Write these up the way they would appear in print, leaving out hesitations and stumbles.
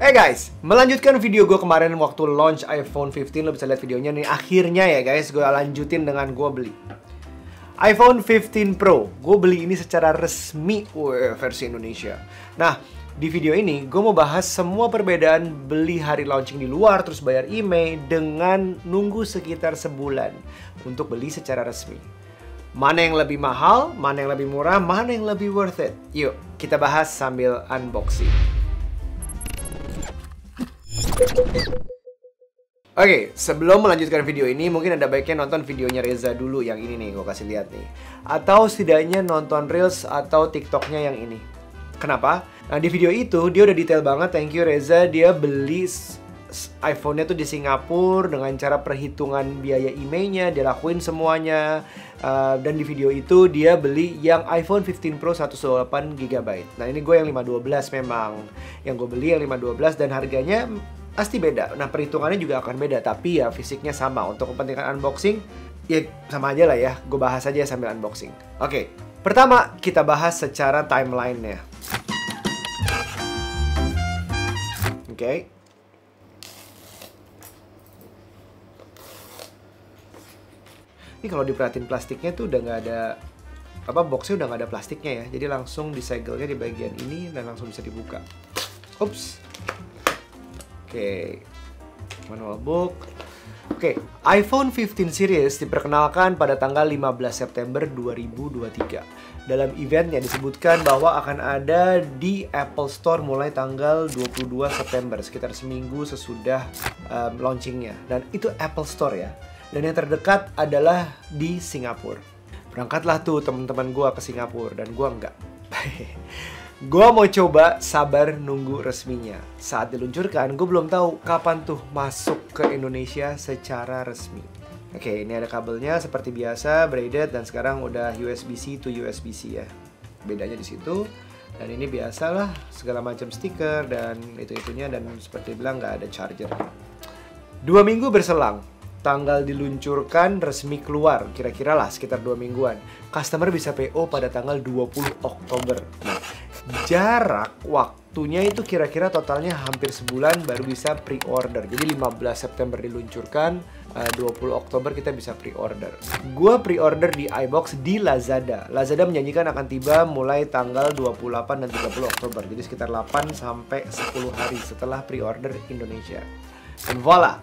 Hey guys, melanjutkan video gue kemarin waktu launch iPhone 15. Lo bisa lihat videonya nih. Akhirnya ya guys, gue lanjutin dengan gue beli iPhone 15 Pro. Gue beli ini secara resmi versi Indonesia. Nah, di video ini gue mau bahas semua perbedaan beli hari launching di luar terus bayar email dengan nunggu sekitar sebulan untuk beli secara resmi. Mana yang lebih mahal, mana yang lebih murah, mana yang lebih worth it. Yuk, kita bahas sambil unboxing. Oke, sebelum melanjutkan video ini, mungkin ada baiknya nonton videonya Reza dulu yang ini nih, gue kasih lihat nih. Atau setidaknya nonton Reels atau TikToknya yang ini. Kenapa? Nah, di video itu dia udah detail banget, thank you Reza. Dia beli iPhone-nya tuh di Singapura dengan cara perhitungan biaya emailnya, dia lakuin semuanya. Dan di video itu dia beli yang iPhone 15 Pro 128GB. Nah, ini gue yang 512 memang. Yang gue beli yang 512 dan harganya pasti beda. Nah, perhitungannya juga akan beda, tapi ya fisiknya sama. Untuk kepentingan unboxing, ya sama aja lah ya. Gue bahas aja sambil unboxing. Oke, pertama kita bahas secara timeline-nya. Oke. Ini kalau diperhatiin plastiknya tuh udah nggak ada, boxnya udah nggak ada plastiknya ya. Jadi langsung disegelnya di bagian ini dan langsung bisa dibuka. Ups. Oke, manual book. Oke, iPhone 15 series diperkenalkan pada tanggal 15 September 2023. Dalam eventnya disebutkan bahwa akan ada di Apple Store mulai tanggal 22 September, sekitar seminggu sesudah launchingnya. Dan itu Apple Store ya. Dan yang terdekat adalah di Singapura. Berangkatlah tuh teman-teman gue ke Singapura dan gue enggak. Gue mau coba sabar nunggu resminya. Saat diluncurkan, gue belum tahu kapan tuh masuk ke Indonesia secara resmi. Oke, ini ada kabelnya seperti biasa, braided, dan sekarang udah USB-C to USB-C ya. Bedanya di situ. Dan ini biasalah, segala macam stiker dan itu-itunya, dan seperti bilang nggak ada charger. 2 minggu berselang, tanggal diluncurkan resmi keluar, kira-kira lah sekitar 2 mingguan. Customer bisa PO pada tanggal 20 Oktober. Nah, jarak waktunya itu kira-kira totalnya hampir sebulan baru bisa pre-order. Jadi 15 September diluncurkan, 20 Oktober kita bisa pre-order. Gua pre-order di iBox di Lazada. Lazada menjanjikan akan tiba mulai tanggal 28 dan 30 Oktober. Jadi sekitar 8 sampai 10 hari setelah pre-order Indonesia. Dan voila!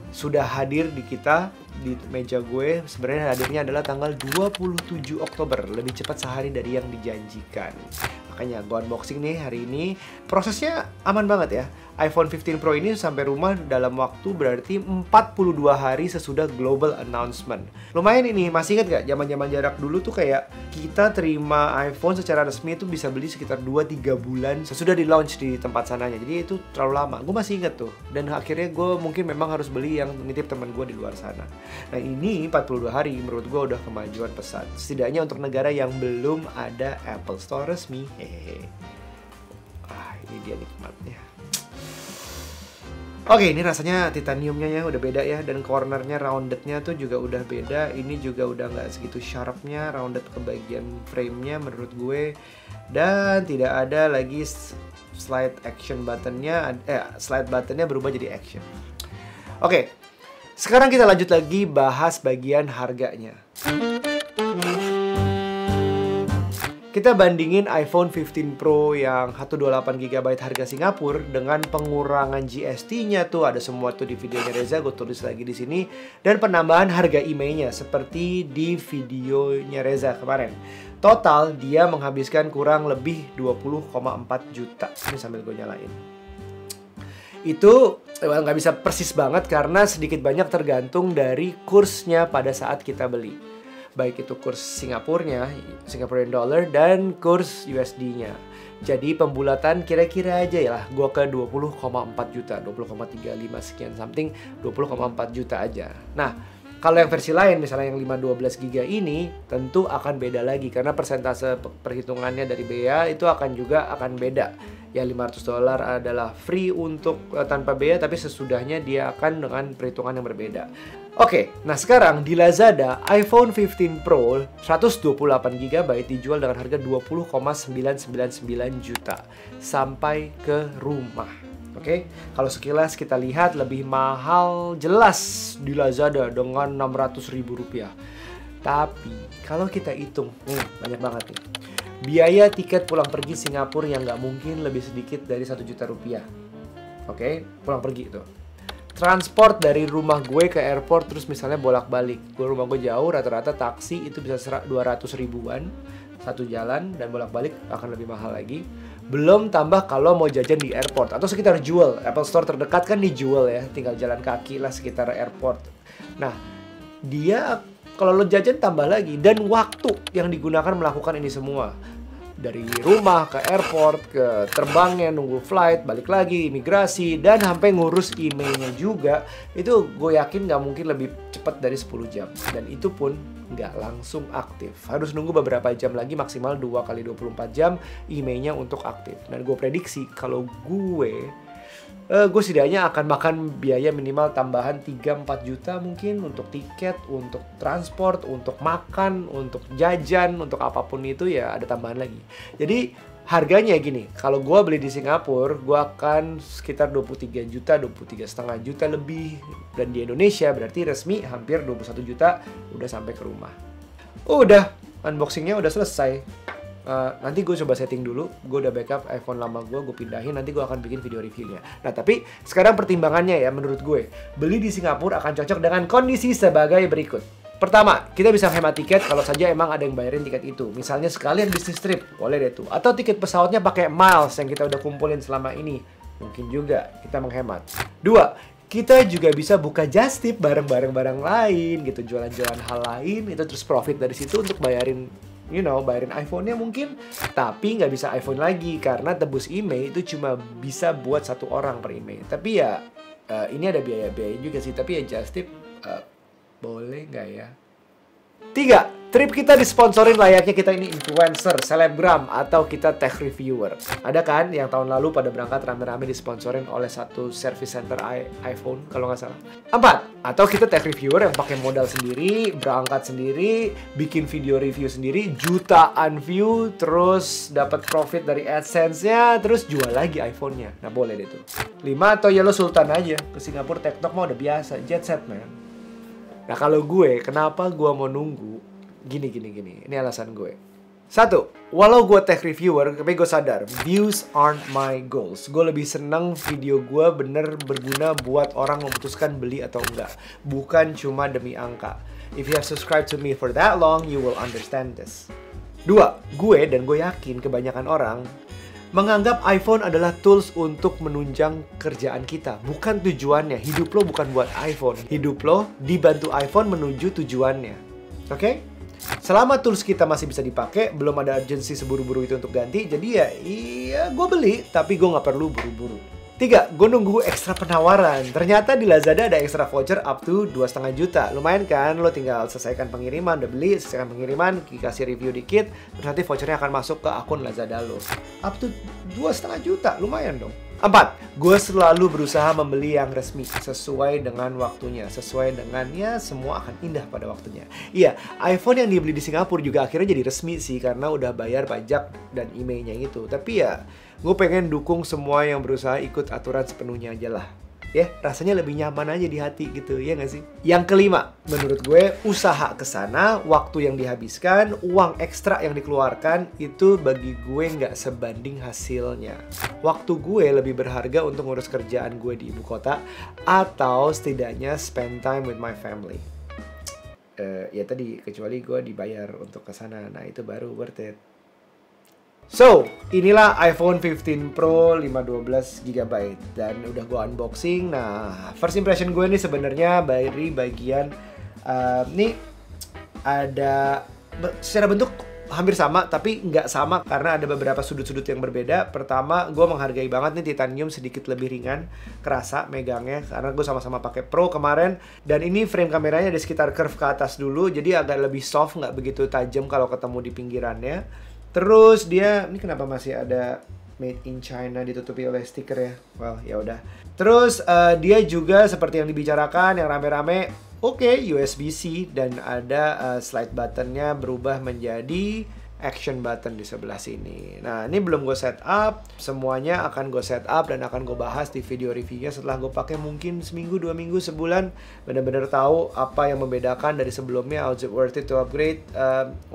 Sudah hadir di kita, di meja gue. Sebenarnya hadirnya adalah tanggal 27 Oktober, lebih cepat sehari dari yang dijanjikan. Makanya gue unboxing nih hari ini. Prosesnya aman banget ya. iPhone 15 Pro ini sampai rumah dalam waktu berarti 42 hari sesudah global announcement. Lumayan ini, masih ingat gak zaman-zaman jarak dulu tuh kayak kita terima iPhone secara resmi itu bisa beli sekitar 2-3 bulan sesudah di launch di tempat sananya. Jadi itu terlalu lama. Gue masih inget tuh. Dan akhirnya gue mungkin memang harus beli yang nitip teman gue di luar sana. Nah, ini 42 hari menurut gue udah kemajuan pesat. Setidaknya untuk negara yang belum ada Apple Store resmi. Hehehe. Ini dia nikmatnya. Oke, ini rasanya titaniumnya ya udah beda ya. Dan cornernya, roundednya tuh juga udah beda. Ini juga udah nggak segitu sharpnya, rounded ke bagian framenya menurut gue. Dan tidak ada lagi slide action buttonnya. Slide buttonnya berubah jadi action. Oke, sekarang kita lanjut lagi bahas bagian harganya. Kita bandingin iPhone 15 Pro yang 128GB harga Singapura dengan pengurangan GST-nya tuh, ada semua tuh di videonya Reza, gue tulis lagi di sini, dan penambahan harga emailnya seperti di videonya Reza kemarin. Total dia menghabiskan kurang lebih 20,4 juta. Ini sambil gue nyalain. Itu nggak bisa persis banget karena sedikit banyak tergantung dari kursnya pada saat kita beli. Baik itu kurs Singapurnya, Singaporean dollar, dan kurs USD-nya. Jadi pembulatan kira-kira aja ya lah, gue ke 20,4 juta, 20,35 sekian something, 20,4 juta aja. Nah, kalau yang versi lain, misalnya yang 512GB ini, tentu akan beda lagi. Karena persentase perhitungannya dari bea itu juga akan beda. Ya, $500 adalah free untuk tanpa bea, tapi sesudahnya dia akan dengan perhitungan yang berbeda. Oke, nah sekarang di Lazada, iPhone 15 Pro 128GB dijual dengan harga 20,999 juta sampai ke rumah. Oke, kalau sekilas kita lihat lebih mahal jelas di Lazada dengan Rp600.000. Tapi kalau kita hitung, banyak banget nih. Biaya tiket pulang pergi Singapura yang nggak mungkin lebih sedikit dari Rp1 juta. Oke, pulang pergi itu. Transport dari rumah gue ke airport terus misalnya bolak-balik. Rumah gue jauh, rata-rata taksi itu bisa 200 ribuan satu jalan, dan bolak-balik akan lebih mahal lagi. Belum tambah kalau mau jajan di airport atau sekitar Jewel. Apple Store terdekat kan di Jewel ya, tinggal jalan kaki lah sekitar airport. Nah, dia kalau lo jajan tambah lagi, dan waktu yang digunakan melakukan ini semua. Dari rumah ke airport, ke terbangnya, nunggu flight, balik lagi, imigrasi, dan sampai ngurus emailnya juga. Itu gue yakin nggak mungkin lebih cepat dari 10 jam. Dan itu pun nggak langsung aktif. Harus nunggu beberapa jam lagi, maksimal 2 kali 24 jam emailnya untuk aktif. Dan gue prediksi kalau gue setidaknya akan makan biaya minimal tambahan 3-4 juta mungkin untuk tiket, untuk transport, untuk makan, untuk jajan, untuk apapun itu ya ada tambahan lagi. Jadi harganya gini, kalau gue beli di Singapura, gue akan sekitar 23 juta, 23,5 juta lebih. Dan di Indonesia berarti resmi hampir 21 juta udah sampai ke rumah. Udah, unboxingnya udah selesai. Nanti gue coba setting dulu. Gue udah backup iPhone lama gue pindahin. Nanti gue akan bikin video reviewnya. Nah, tapi sekarang pertimbangannya ya menurut gue, beli di Singapura akan cocok dengan kondisi sebagai berikut. Pertama, kita bisa hemat tiket kalau saja emang ada yang bayarin tiket itu. Misalnya sekalian bisnis trip, boleh deh tuh. Atau tiket pesawatnya pakai miles yang kita udah kumpulin selama ini. Mungkin juga kita menghemat. Dua, kita juga bisa buka just tip barang-barang lain gitu, jualan-jualan hal lain, itu terus profit dari situ untuk bayarin bayarin iPhone-nya mungkin, tapi nggak bisa iPhone lagi karena tebus email itu cuma bisa buat 1 orang per email. Tapi ya ini ada biaya-biaya juga sih, tapi ya just tip boleh nggak ya? 3, trip kita disponsorin layaknya kita ini influencer, selebgram, atau kita tech reviewer. Ada kan yang tahun lalu pada berangkat rame-rame disponsorin oleh satu service center iPhone kalau nggak salah. 4, atau kita tech reviewer yang pakai modal sendiri, berangkat sendiri, bikin video review sendiri, jutaan view, terus dapat profit dari AdSense-nya, terus jual lagi iPhone-nya. Nah, boleh deh tuh. 5, atau ya lo sultan aja ke Singapura, TikTok mah udah biasa, jet set man. Nah, kalau gue, kenapa gue mau nunggu? Gini. Ini alasan gue. 1, walau gue tech reviewer, tapi gue sadar, views aren't my goals. Gue lebih seneng video gue bener berguna buat orang memutuskan beli atau enggak. Bukan cuma demi angka. If you have subscribed to me for that long, you will understand this. 2, gue dan gue yakin kebanyakan orang menganggap iPhone adalah tools untuk menunjang kerjaan kita. Bukan tujuannya. Hidup lo bukan buat iPhone. Hidup lo dibantu iPhone menuju tujuannya. Oke? Selama tools kita masih bisa dipakai, belum ada urgensi seburu-buru itu untuk ganti. Jadi iya gue beli, tapi gue nggak perlu buru-buru. 3, gue nunggu ekstra penawaran. Ternyata di Lazada ada ekstra voucher up to 2,5 juta. Lumayan kan, lo tinggal selesaikan pengiriman, udah beli, selesaikan pengiriman, dikasih review dikit, terus nanti vouchernya akan masuk ke akun Lazada lo. Up to 2,5 juta, lumayan dong. 4, gue selalu berusaha membeli yang resmi, sesuai dengan waktunya, sesuai dengan ya semua akan indah pada waktunya. Iya, iPhone yang dibeli di Singapura juga akhirnya jadi resmi sih, karena udah bayar pajak dan emailnya itu. Tapi ya, gue pengen dukung semua yang berusaha ikut aturan sepenuhnya aja lah. Ya, rasanya lebih nyaman aja di hati gitu, ya nggak sih? Yang kelima, menurut gue, usaha kesana, waktu yang dihabiskan, uang ekstra yang dikeluarkan, itu bagi gue nggak sebanding hasilnya. Waktu gue lebih berharga untuk ngurus kerjaan gue di ibu kota, atau setidaknya spend time with my family. Ya tadi, kecuali gue dibayar untuk kesana, nah itu baru worth it. So, inilah iPhone 15 Pro 512GB dan udah gue unboxing. Nah, first impression gue nih sebenarnya dari bagian nih ada secara bentuk hampir sama, tapi nggak sama karena ada beberapa sudut-sudut yang berbeda. Pertama, gue menghargai banget nih titanium sedikit lebih ringan, kerasa megangnya karena gue sama-sama pakai Pro kemarin. Dan ini frame kameranya ada sekitar curve ke atas dulu, jadi agak lebih soft, nggak begitu tajam kalau ketemu di pinggirannya. Terus dia, ini kenapa masih ada Made in China ditutupi oleh stiker ya? Well, ya udah. Terus dia juga seperti yang dibicarakan, yang rame-rame, oke, USB-C dan ada slide buttonnya berubah menjadi action button di sebelah sini. Nah, ini belum gue setup. Semuanya akan gue setup dan akan gue bahas di video reviewnya setelah gue pakai mungkin seminggu, 2 minggu, sebulan. Bener-bener tahu apa yang membedakan dari sebelumnya. Is it worth it to upgrade?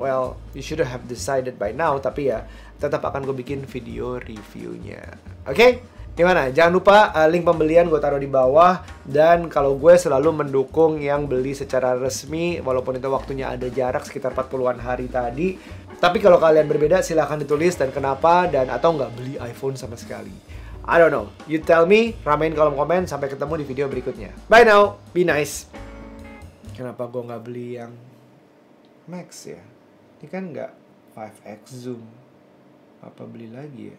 Well, you should have decided by now. Tapi ya, tetap akan gue bikin video reviewnya. Oke? Gimana? Jangan lupa link pembelian gue taruh di bawah. Dan kalau gue selalu mendukung yang beli secara resmi, walaupun itu waktunya ada jarak sekitar 40-an hari tadi. Tapi kalau kalian berbeda silahkan ditulis dan kenapa, dan atau nggak beli iPhone sama sekali. I don't know, you tell me. Ramein kolom komen. Sampai ketemu di video berikutnya. Bye now, be nice. Kenapa gue nggak beli yang Max ya? Ini kan nggak 5x zoom. Apa beli lagi ya?